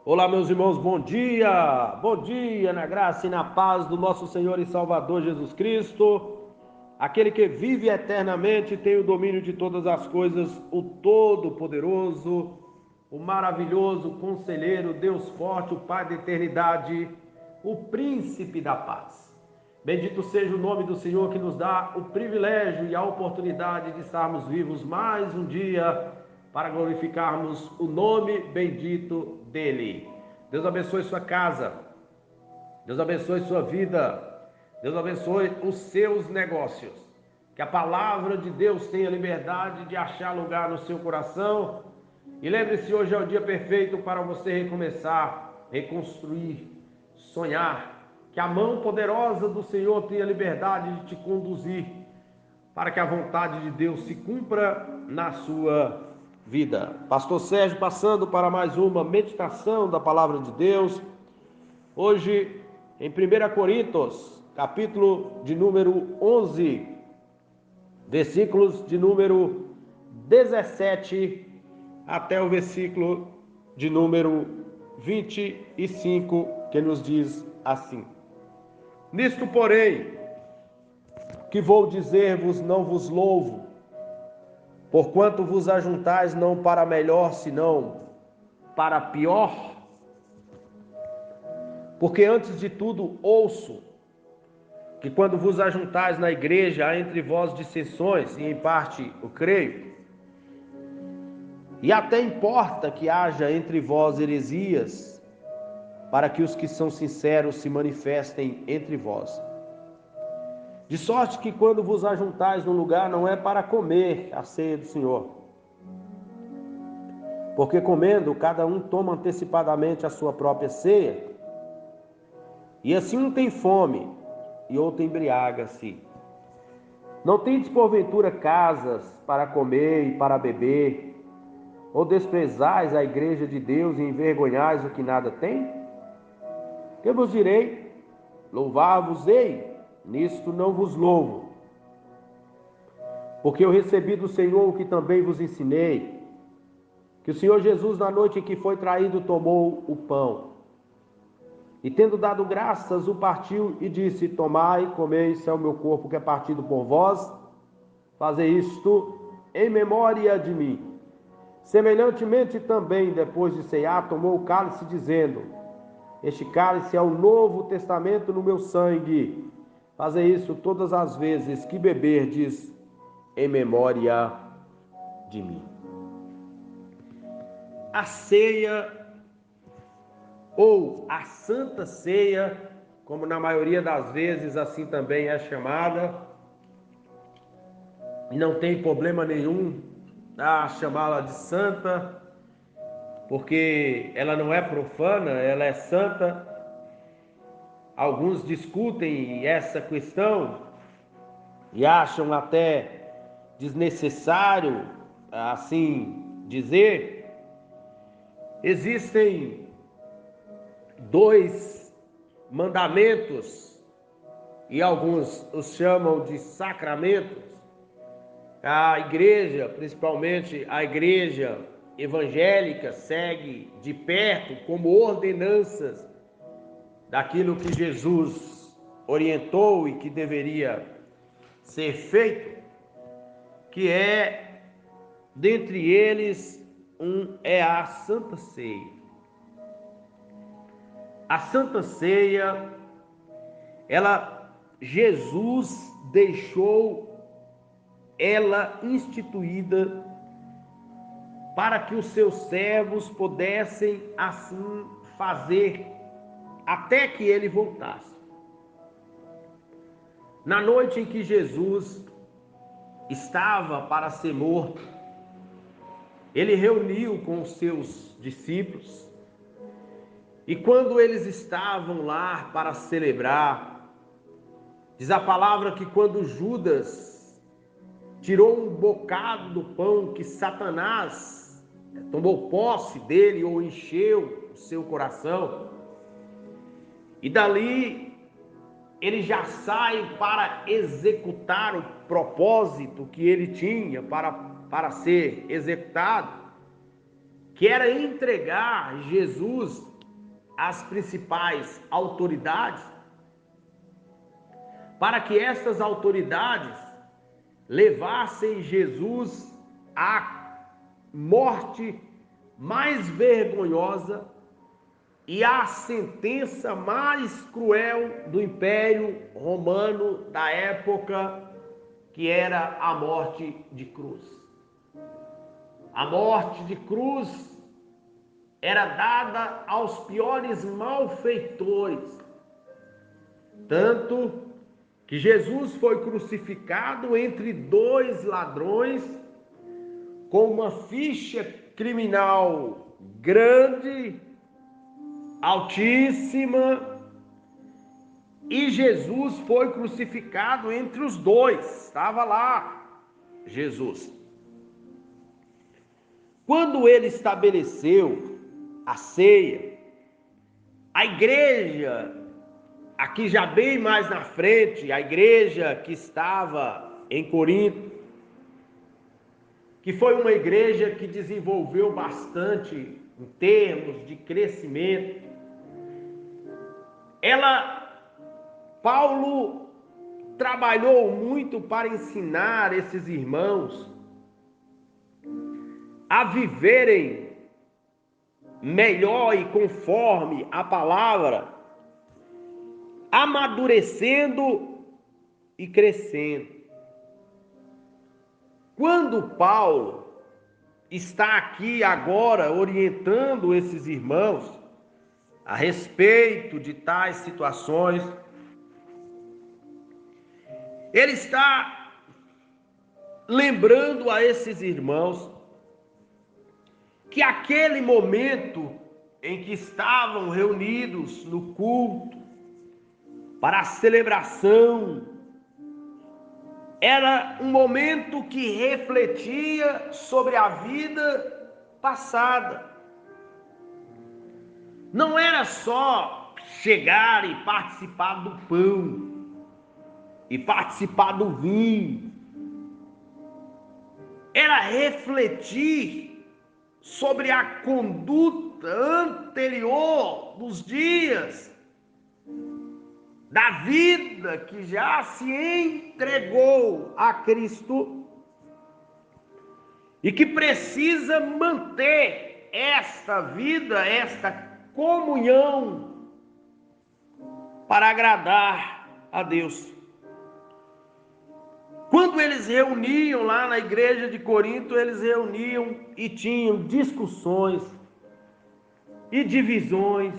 Olá, meus irmãos, bom dia! Bom dia, na graça e na paz do nosso Senhor e Salvador Jesus Cristo, aquele que vive eternamente e tem o domínio de todas as coisas, o Todo-Poderoso, o maravilhoso Conselheiro, Deus forte, o Pai da eternidade, o Príncipe da paz. Bendito seja o nome do Senhor que nos dá o privilégio e a oportunidade de estarmos vivos mais um dia para glorificarmos o nome bendito dele. Deus abençoe sua casa, Deus abençoe sua vida, Deus abençoe os seus negócios. Que a palavra de Deus tenha liberdade de achar lugar no seu coração. E lembre-se, hoje é o dia perfeito para você recomeçar, reconstruir, sonhar. Que a mão poderosa do Senhor tenha liberdade de te conduzir para que a vontade de Deus se cumpra na sua vida. Pastor Sérgio passando para mais uma meditação da palavra de Deus. Hoje em 1 Coríntios, capítulo de número 11, versículos de número 17 até o versículo de número 25, que nos diz assim: Nisto, porém, que vou dizer-vos, não vos louvo, porquanto vos ajuntais não para melhor, senão para pior. Porque antes de tudo ouço que quando vos ajuntais na igreja, há entre vós dissensões, e em parte o creio. E até importa que haja entre vós heresias, para que os que são sinceros se manifestem entre vós. De sorte que quando vos ajuntais num lugar, não é para comer a ceia do Senhor. Porque comendo, cada um toma antecipadamente a sua própria ceia, e assim um tem fome, e outro embriaga-se. Não tendes porventura casas para comer e para beber, ou desprezais a igreja de Deus e envergonhais o que nada tem? Que vos direi? Louvar-vos-ei, nisto não vos louvo. Porque eu recebi do Senhor o que também vos ensinei, que o Senhor Jesus, na noite em que foi traído, tomou o pão, e tendo dado graças, o partiu e disse: Tomai, comei, isso é o meu corpo que é partido por vós, fazei isto em memória de mim. Semelhantemente também, depois de cear, tomou o cálice, dizendo: Este cálice é o novo testamento no meu sangue. Fazei isso todas as vezes que beberdes, em memória de mim. A ceia, ou a Santa Ceia, como na maioria das vezes assim também é chamada, e não tem problema nenhum a chamá-la de santa, porque ela não é profana, ela é santa. Alguns discutem essa questão e acham até desnecessário assim dizer. Existem dois mandamentos, e alguns os chamam de sacramentos. A igreja, principalmente a igreja evangélica, segue de perto como ordenanças daquilo que Jesus orientou e que deveria ser feito, que é, dentre eles, é a Santa Ceia. A Santa Ceia, Jesus deixou ela instituída para que os seus servos pudessem assim fazer até que ele voltasse. Na noite em que Jesus estava para ser morto, ele reuniu com os seus discípulos, e quando eles estavam lá para celebrar, diz a palavra que quando Judas tirou um bocado do pão que Satanás tomou posse dele ou encheu o seu coração, e dali ele já sai para executar o propósito que ele tinha para ser executado, que era entregar Jesus as principais autoridades, para que estas autoridades levassem Jesus à morte mais vergonhosa e à sentença mais cruel do Império Romano da época, que era a morte de cruz. A morte de cruz era dada aos piores malfeitores, tanto que Jesus foi crucificado entre dois ladrões, com uma ficha criminal grande, altíssima, e Jesus foi crucificado entre os dois. Estava lá Jesus. Quando ele estabeleceu a ceia, a igreja, aqui já bem mais na frente, a igreja que estava em Corinto, que foi uma igreja que desenvolveu bastante em termos de crescimento, Paulo trabalhou muito para ensinar esses irmãos a viverem melhor e conforme a palavra, amadurecendo e crescendo. Quando Paulo está aqui agora orientando esses irmãos a respeito de tais situações, ele está lembrando a esses irmãos que aquele momento em que estavam reunidos no culto para a celebração era um momento que refletia sobre a vida passada. Não era só chegar e participar do pão e participar do vinho. Era refletir sobre a conduta anterior dos dias da vida que já se entregou a Cristo e que precisa manter esta vida, esta comunhão para agradar a Deus. Quando eles reuniam lá na igreja de Corinto, eles reuniam e tinham discussões e divisões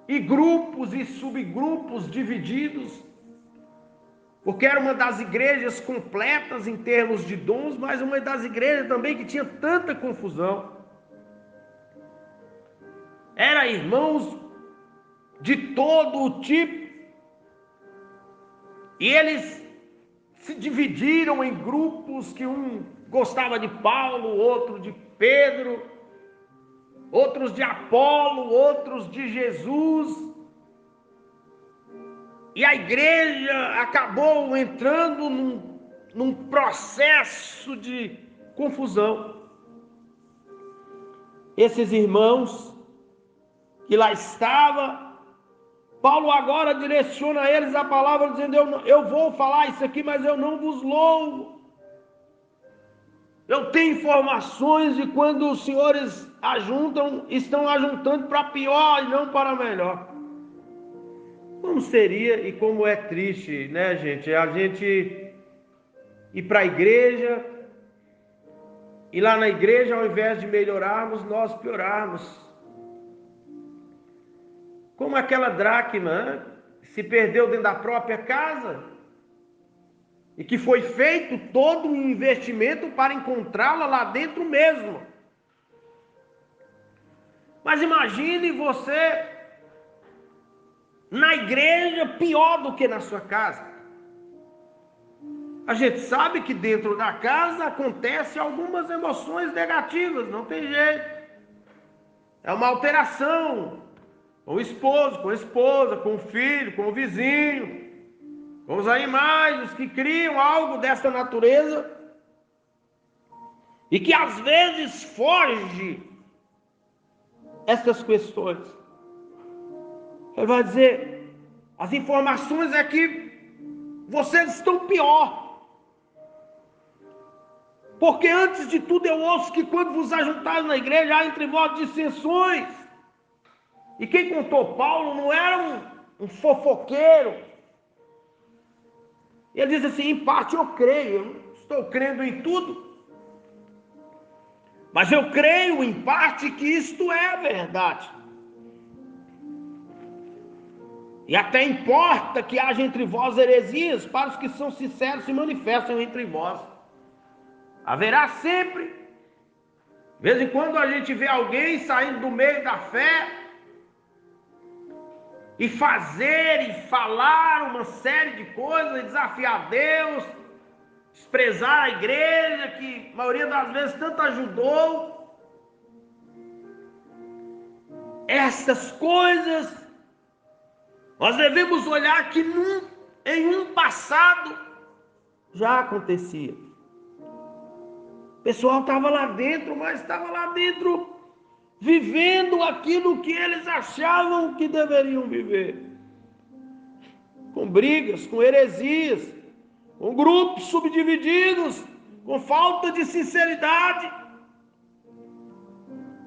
e grupos e subgrupos divididos, porque era uma das igrejas completas em termos de dons, mas uma das igrejas também que tinha tanta confusão. Eram irmãos de todo o tipo, e eles se dividiram em grupos, que um gostava de Paulo, outro de Pedro, outros de Apolo, outros de Jesus. E a igreja acabou entrando num processo de confusão. Esses irmãos que lá estavam, Paulo agora direciona a eles a palavra, dizendo: eu vou falar isso aqui, mas eu não vos louvo. Eu tenho informações de quando os senhores ajuntam, estão ajuntando para pior e não para melhor. Como seria e como é triste, né, gente? A gente ir para a igreja, e lá na igreja, ao invés de melhorarmos, nós piorarmos. Como aquela dracma se perdeu dentro da própria casa, e que foi feito todo um investimento para encontrá-la lá dentro mesmo. Mas imagine você na igreja pior do que na sua casa. A gente sabe que dentro da casa acontecem algumas emoções negativas, não tem jeito. É uma alteração com o esposo, com a esposa, com o filho, com o vizinho, com os animais, os que criam algo dessa natureza, e que às vezes foge essas questões. Ele vai dizer: as informações é que vocês estão pior. Porque antes de tudo eu ouço que quando vos ajuntares na igreja, há entre vós dissensões. E quem contou Paulo não era um fofoqueiro. Ele diz assim: em parte eu creio, eu não estou crendo em tudo. Mas eu creio em parte que isto é a verdade. E até importa que haja entre vós heresias, para os que são sinceros se manifestam entre vós. Haverá sempre. De vez em quando a gente vê alguém saindo do meio da fé e fazer e falar uma série de coisas, desafiar Deus, desprezar a igreja, que a maioria das vezes tanto ajudou. Essas coisas nós devemos olhar que em um passado já acontecia. O pessoal estava lá dentro, mas estava lá dentro vivendo aquilo que eles achavam que deveriam viver. Com brigas, com heresias, com grupos subdivididos, com falta de sinceridade.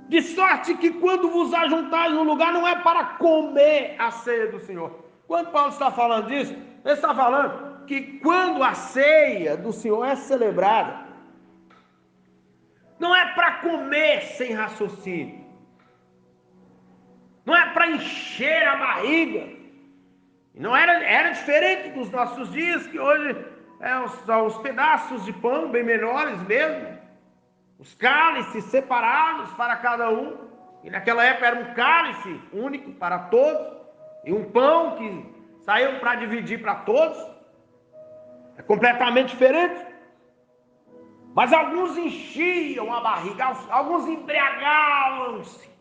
De sorte que quando vos ajuntares no lugar, não é para comer a ceia do Senhor. Quando Paulo está falando disso, ele está falando que quando a ceia do Senhor é celebrada, não é para comer sem raciocínio. Não é para encher a barriga. Não era diferente dos nossos dias, que hoje são os pedaços de pão bem menores mesmo. Os cálices separados para cada um. E naquela época era um cálice único para todos. E um pão que saiu para dividir para todos. É completamente diferente. Mas alguns enchiam a barriga, alguns embriagavam-se.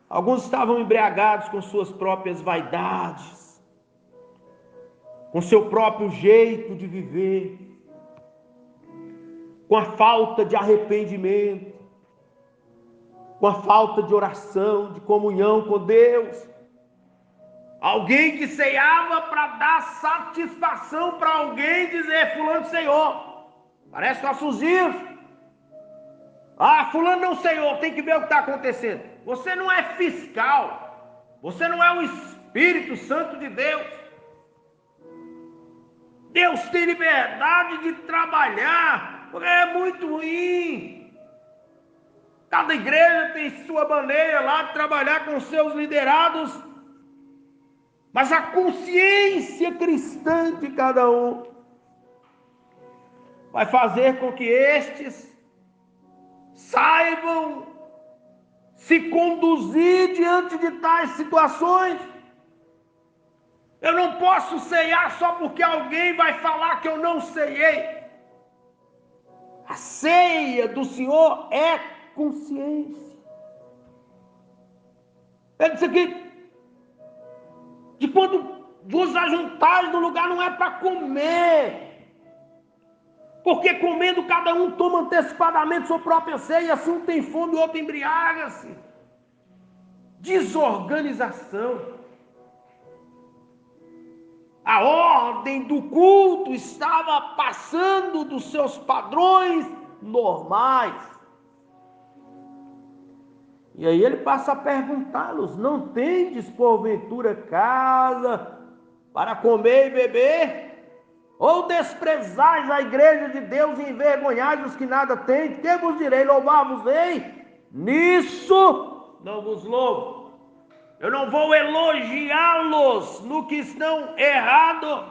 Alguns estavam embriagados com suas próprias vaidades, com seu próprio jeito de viver, com a falta de arrependimento, com a falta de oração, de comunhão com Deus. Alguém que ceava para dar satisfação para alguém, dizer: fulano ceiou. Parece nossos dias. Fulano não ceiou, tem que ver o que está acontecendo. Você não é fiscal. Você não é o Espírito Santo de Deus. Deus tem liberdade de trabalhar, porque é muito ruim. Cada igreja tem sua maneira lá de trabalhar com seus liderados, mas a consciência cristã de cada um vai fazer com que estes saibam se conduzir diante de tais situações. Eu não posso ceiar só porque alguém vai falar que eu não ceiei. A ceia do Senhor é consciência. Ele disse aqui, de quando vos ajuntares no lugar, não é para comer. Porque comendo cada um toma antecipadamente sua própria ceia, assim um tem fome e o outro embriaga-se. Desorganização. A ordem do culto estava passando dos seus padrões normais. E aí ele passa a perguntá-los: não tendes porventura casa para comer e beber? Ou desprezais a igreja de Deus e envergonhais os que nada têm? Que vos direi? Louvar-vos-ei? Nisso não vos louvo. Eu não vou elogiá-los no que estão errados.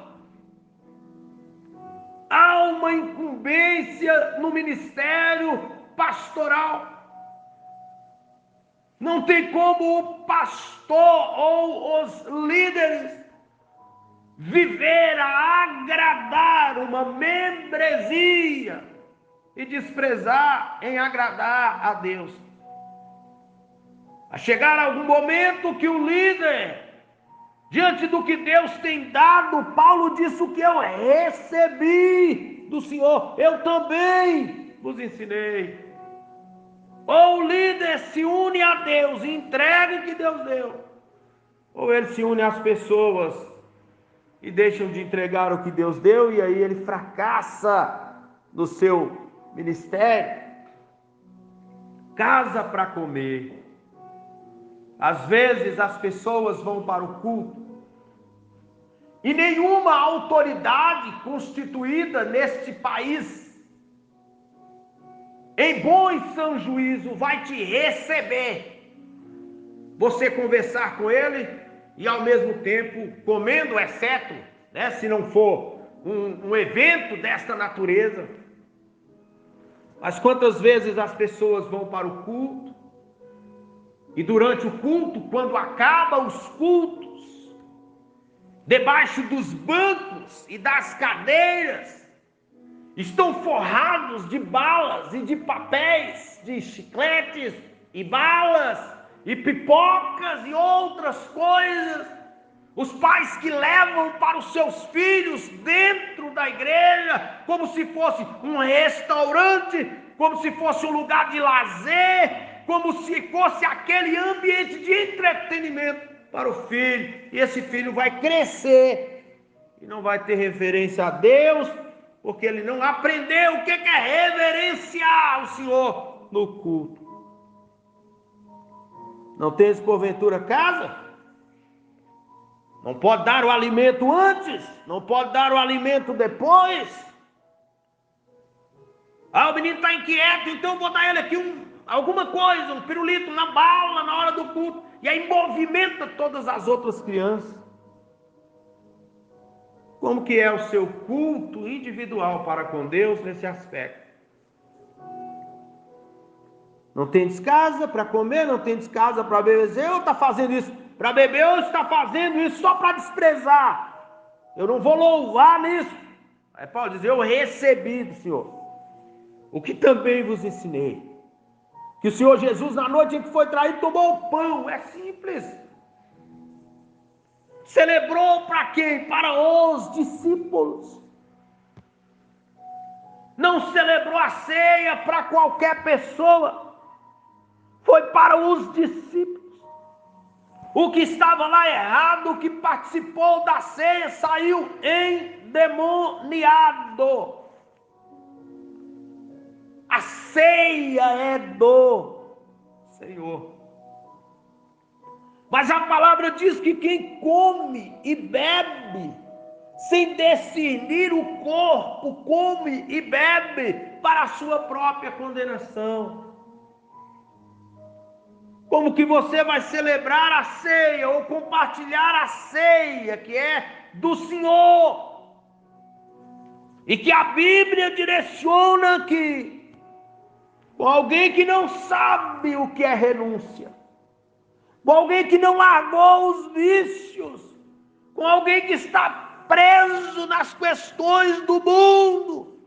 Há uma incumbência no ministério pastoral. Não tem como o pastor ou os líderes viver a agradar uma membresia e desprezar em agradar a Deus. A chegar algum momento que o líder, diante do que Deus tem dado, Paulo disse: o que eu recebi do Senhor, eu também vos ensinei. Ou o líder se une a Deus e entrega o que Deus deu, ou ele se une às pessoas e deixam de entregar o que Deus deu, e aí ele fracassa no seu ministério. Casa para comer. Às vezes as pessoas vão para o culto e nenhuma autoridade constituída neste país, em bom e são juízo, vai te receber. Você conversar com ele e ao mesmo tempo comendo, exceto, se não for um evento desta natureza. Mas quantas vezes as pessoas vão para o culto e durante o culto, quando acaba os cultos, debaixo dos bancos e das cadeiras, estão forrados de balas e de papéis, de chicletes e balas e pipocas e outras coisas. Os pais que levam para os seus filhos dentro da igreja, como se fosse um restaurante, como se fosse um lugar de lazer, como se fosse aquele ambiente de entretenimento para o filho. E esse filho vai crescer e não vai ter referência a Deus, porque ele não aprendeu o que é reverenciar o Senhor no culto. Não tens porventura casa? Não pode dar o alimento antes, não pode dar o alimento depois. O menino está inquieto, então eu vou dar ele aqui alguma coisa, um pirulito na bala na hora do culto, e aí movimenta todas as outras crianças. Como que é o seu culto individual para com Deus nesse aspecto? Não tem casa para comer, não tem casa para beber, ou está fazendo isso para beber, ou está fazendo isso só para desprezar? Eu não vou louvar nisso. Aí Paulo diz: eu recebi do Senhor o que também vos ensinei, que o Senhor Jesus, na noite em que foi traído, tomou o pão. É simples. Celebrou para quem? Para os discípulos. Não celebrou a ceia para qualquer pessoa, foi para os discípulos. O que estava lá errado, o que participou da ceia, saiu endemoniado. A ceia é do Senhor. Mas a palavra diz que quem come e bebe sem discernir o corpo, come e bebe para a sua própria condenação. Como que você vai celebrar a ceia ou compartilhar a ceia que é do Senhor? E que a Bíblia direciona que com alguém que não sabe o que é renúncia, com alguém que não largou os vícios, com alguém que está preso nas questões do mundo,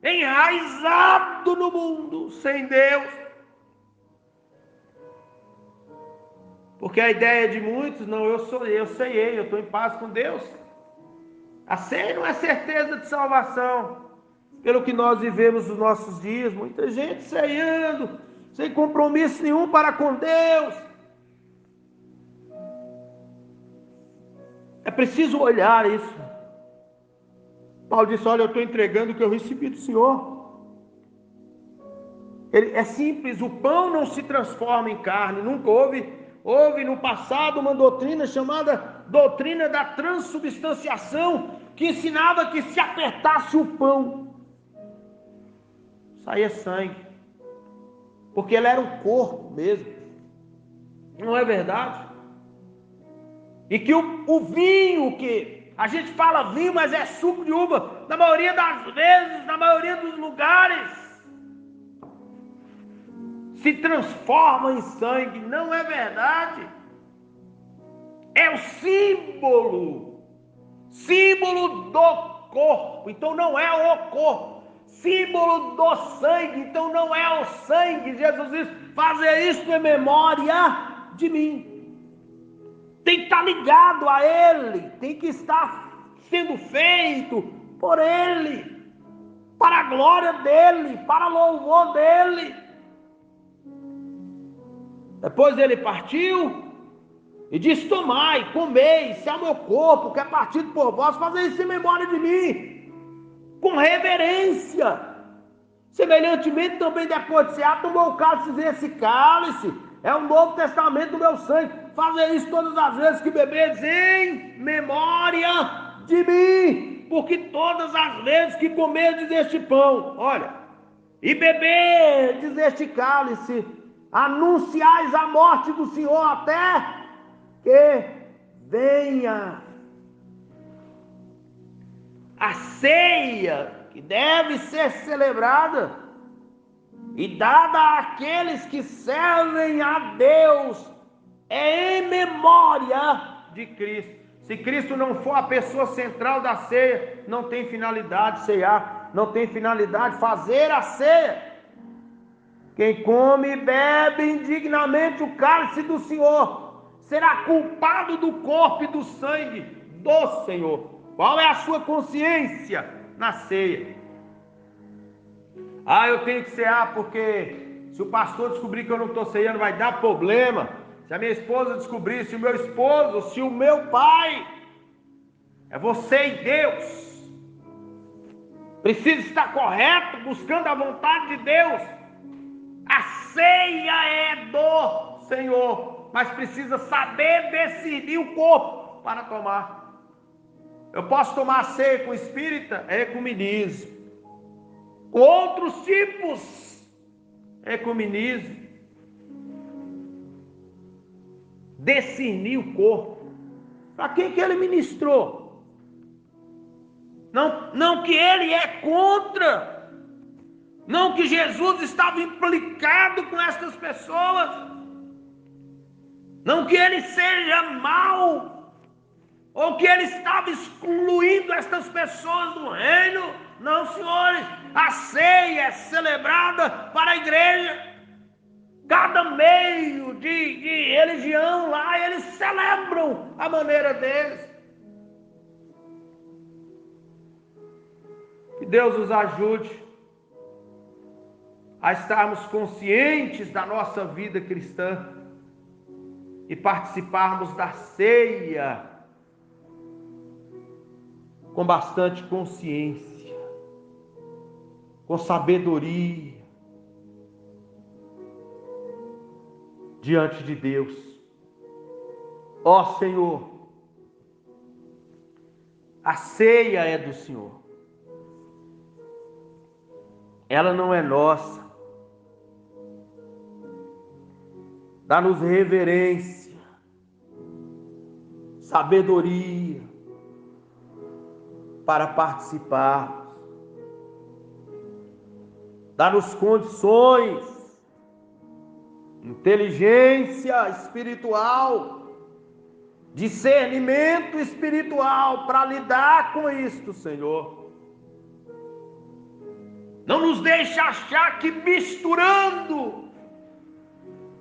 enraizado no mundo, sem Deus. Porque a ideia de muitos, não, eu ceiei, eu estou em paz com Deus. A ceia não é certeza de salvação. Pelo que nós vivemos nos nossos dias, muita gente ceando, sem compromisso nenhum para com Deus. É preciso olhar isso. Paulo disse: olha, eu estou entregando o que eu recebi do Senhor. É simples, o pão não se transforma em carne. Nunca houve no passado uma doutrina chamada doutrina da transubstanciação, que ensinava que se apertasse o pão, saía sangue, porque ele era um corpo mesmo. Não é verdade? E que o vinho, que a gente fala vinho, mas é suco de uva, na maioria das vezes, na maioria dos lugares, se transforma em sangue. Não é verdade? É o símbolo do corpo, então não é o corpo. Símbolo do sangue, então não é o sangue. Jesus diz: fazer isso em memória de mim. Tem que estar ligado a Ele, tem que estar sendo feito por Ele, para a glória dEle, para o louvor dEle. Depois ele partiu e disse: tomai, comei, isso é o meu corpo, que é partido por vós, fazei isso em memória de mim, com reverência. Semelhantemente, também depois de cear, tomou o cálice, esse cálice é o Novo Testamento do meu sangue. Fazei isso todas as vezes que bebedes em memória de mim, porque todas as vezes que comerdes este pão, olha, e beberdes este cálice, anunciais a morte do Senhor até que venha. A ceia que deve ser celebrada e dada àqueles que servem a Deus é em memória de Cristo. Se Cristo não for a pessoa central da ceia, não tem finalidade ceiar, não tem finalidade fazer a ceia. Quem come e bebe indignamente o cálice do Senhor será culpado do corpo e do sangue do Senhor. Qual é a sua consciência na ceia? Eu tenho que cear porque se o pastor descobrir que eu não estou ceando vai dar problema. Se a minha esposa descobrir, se o meu esposo, se o meu pai, é você e Deus. Precisa estar correto, buscando a vontade de Deus. A ceia é do Senhor, mas precisa saber discernir o corpo para tomar. Eu posso tomar ceia com espírita, é ecumenismo. Com outros tipos, é ecumenismo. Discernir o corpo. Para quem que ele ministrou? Não que ele é contra. Não que Jesus estava implicado com estas pessoas. Não que ele seja mau. Ou que ele estava excluindo estas pessoas do reino. Não, senhores. A ceia é celebrada para a igreja. Cada meio de religião lá, eles celebram a maneira deles. Que Deus nos ajude a estarmos conscientes da nossa vida cristã e participarmos da ceia com bastante consciência, com sabedoria diante de Deus. Ó Senhor, a ceia é do Senhor, ela não é nossa. Dá-nos reverência, sabedoria para participar. Dá-nos condições, inteligência espiritual, discernimento espiritual para lidar com isto, Senhor. Não nos deixe achar que misturando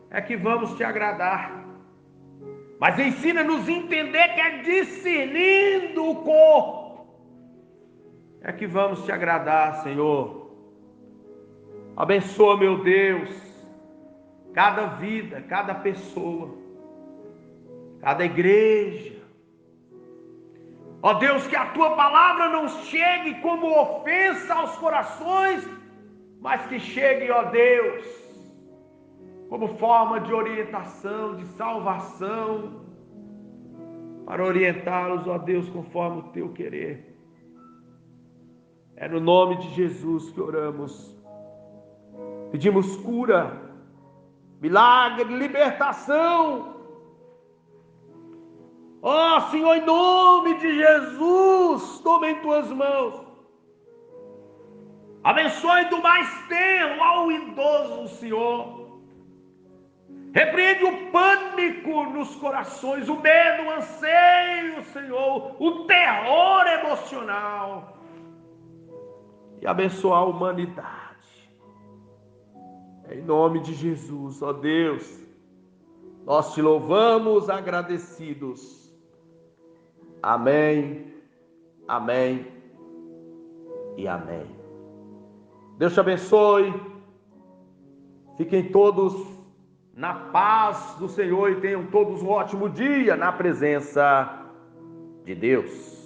é que vamos te agradar. Mas ensina-nos a entender que é discernindo o corpo é que vamos te agradar, Senhor. Abençoa, meu Deus, cada vida, cada pessoa, cada igreja. Ó Deus, que a tua palavra não chegue como ofensa aos corações, mas que chegue, ó Deus, como forma de orientação, de salvação, para orientá-los, ó Deus, conforme o teu querer. É no nome de Jesus que oramos. Pedimos cura, milagre, libertação. Ó Senhor, em nome de Jesus, toma em tuas mãos. Abençoe do mais tenro ao idoso, Senhor. Repreende o pânico nos corações, o medo, o anseio, Senhor, o terror emocional. E abençoar a humanidade. Em nome de Jesus, ó Deus, nós te louvamos agradecidos. Amém, amém e amém. Deus te abençoe. Fiquem todos na paz do Senhor e tenham todos um ótimo dia na presença de Deus.